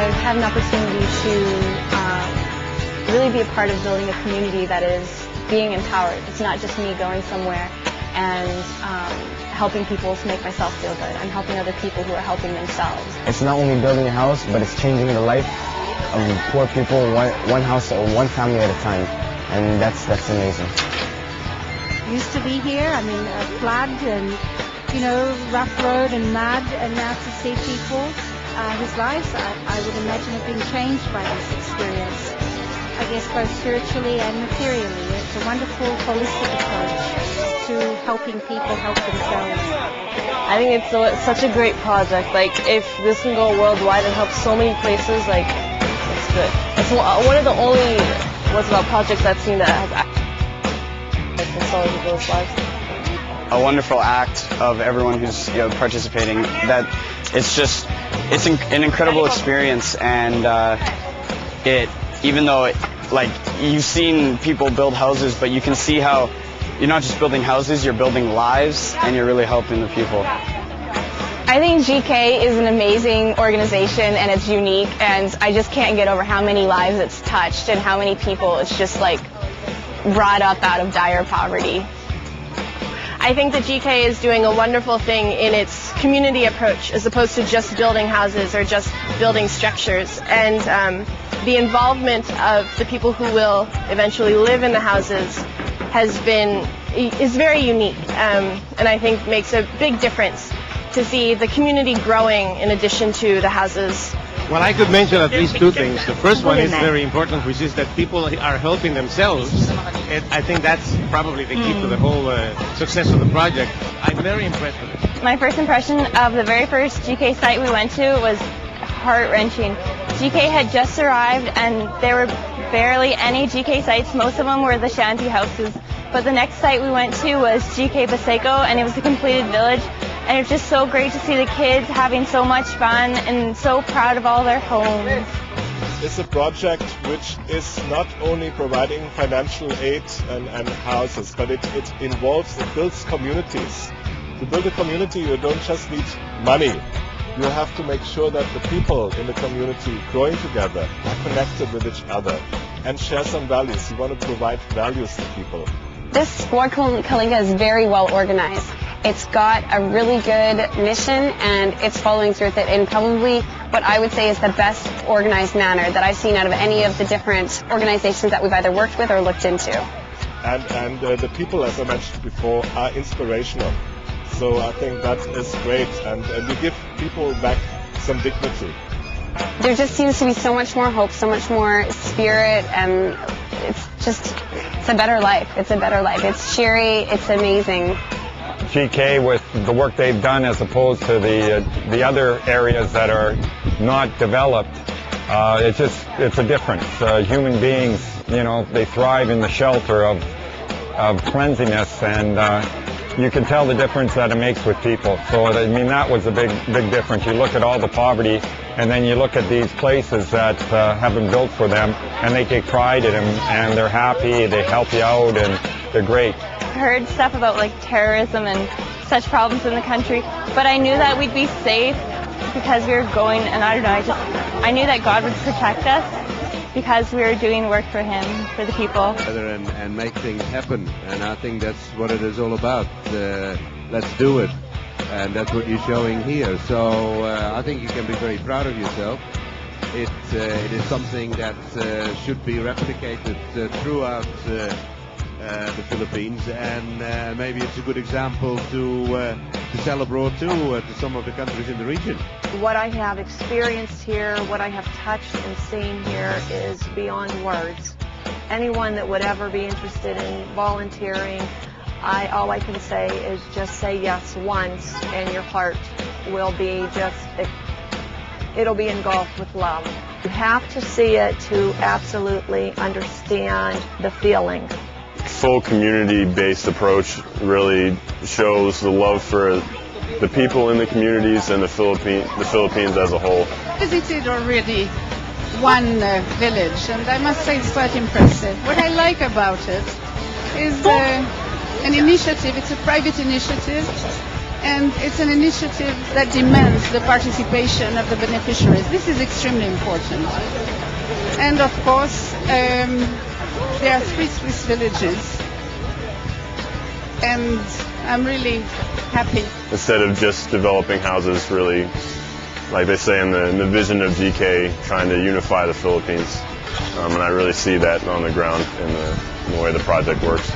I've had an opportunity to really be a part of building a community that is being empowered. It's not just me going somewhere and helping people to make myself feel good. I'm helping other people who are helping themselves. It's not only building a house, but it's changing the life of poor people, one house or one family at a time, and that's amazing. Used to be here, I mean, a flood and, you know, rough road and mud, and now to see people whose lives I would imagine have been changed by this experience, I guess both spiritually and materially. It's a wonderful holistic approach to helping people help themselves. I think it's such a great project. Like, if this can go worldwide and help so many places, like, it's good. It's one of the only What's About projects I've seen that has actually solid people's lives. A wonderful act of everyone who's participating. That it's an incredible experience, and even though you've seen people build houses, but you can see how you're not just building houses, you're building lives, and you're really helping the people. I think GK is an amazing organization, and it's unique, and I just can't get over how many lives it's touched and how many people it's just brought up out of dire poverty. I think that GK is doing a wonderful thing in its community approach, as opposed to just building houses or just building structures. And the involvement of the people who will eventually live in the houses is very unique, and I think makes a big difference to see the community growing in addition to the houses. Well, I could mention at least two things. The first one is very important, which is that people are helping themselves. And I think that's probably the key to the whole success of the project. I'm very impressed with it. My first impression of the very first GK site we went to was heart-wrenching. GK had just arrived, and there were barely any GK sites. Most of them were the shanty houses. But the next site we went to was GK Baseco, and it was a completed village. And it's just so great to see the kids having so much fun and so proud of all their homes. It's a project which is not only providing financial aid and houses, but it involves, it builds communities. To build a community, you don't just need money. You have to make sure that the people in the community growing together are connected with each other and share some values. You want to provide values to people. This Sport Kalinga is very well organized. It's got a really good mission, and it's following through with it in probably what I would say is the best organized manner that I've seen out of any of the different organizations that we've either worked with or looked into. And the people, as I mentioned before, are inspirational. So I think that is great, and we give people back some dignity. There just seems to be so much more hope, so much more spirit, and it's a better life. It's a better life. It's cheery, it's amazing. GK, with the work they've done as opposed to the other areas that are not developed, it's a difference. Human beings, they thrive in the shelter of cleanliness, and you can tell the difference that it makes with people. So I mean, that was a big difference. You look at all the poverty, and then you look at these places that have been built for them, and they take pride in them, and they're happy, they help you out, and they're great. I heard stuff about terrorism and such problems in the country, but I knew that we'd be safe because we were going, and I don't know, I knew that God would protect us because we were doing work for Him, for the people. And make things happen, and I think that's what it is all about. Let's do it, and that's what you're showing here. So I think you can be very proud of yourself. It is something that should be replicated throughout the Philippines, and maybe it's a good example to sell abroad too, to some of the countries in the region. What I have experienced here, what I have touched and seen here is beyond words. Anyone that would ever be interested in volunteering, all I can say is just say yes once, and your heart will be it'll be engulfed with love. You have to see it to absolutely understand the feeling. Full community-based approach really shows the love for the people in the communities and the Philippines as a whole. I visited already one village, and I must say it's quite impressive. What I like about it is an initiative. It's a private initiative And it's an initiative that demands the participation of the beneficiaries. This is extremely important. And of course, there are 3 Swiss villages, and I'm really happy. Instead of just developing houses, really, like they say in the vision of GK, trying to unify the Philippines. And I really see that on the ground in the way the project works.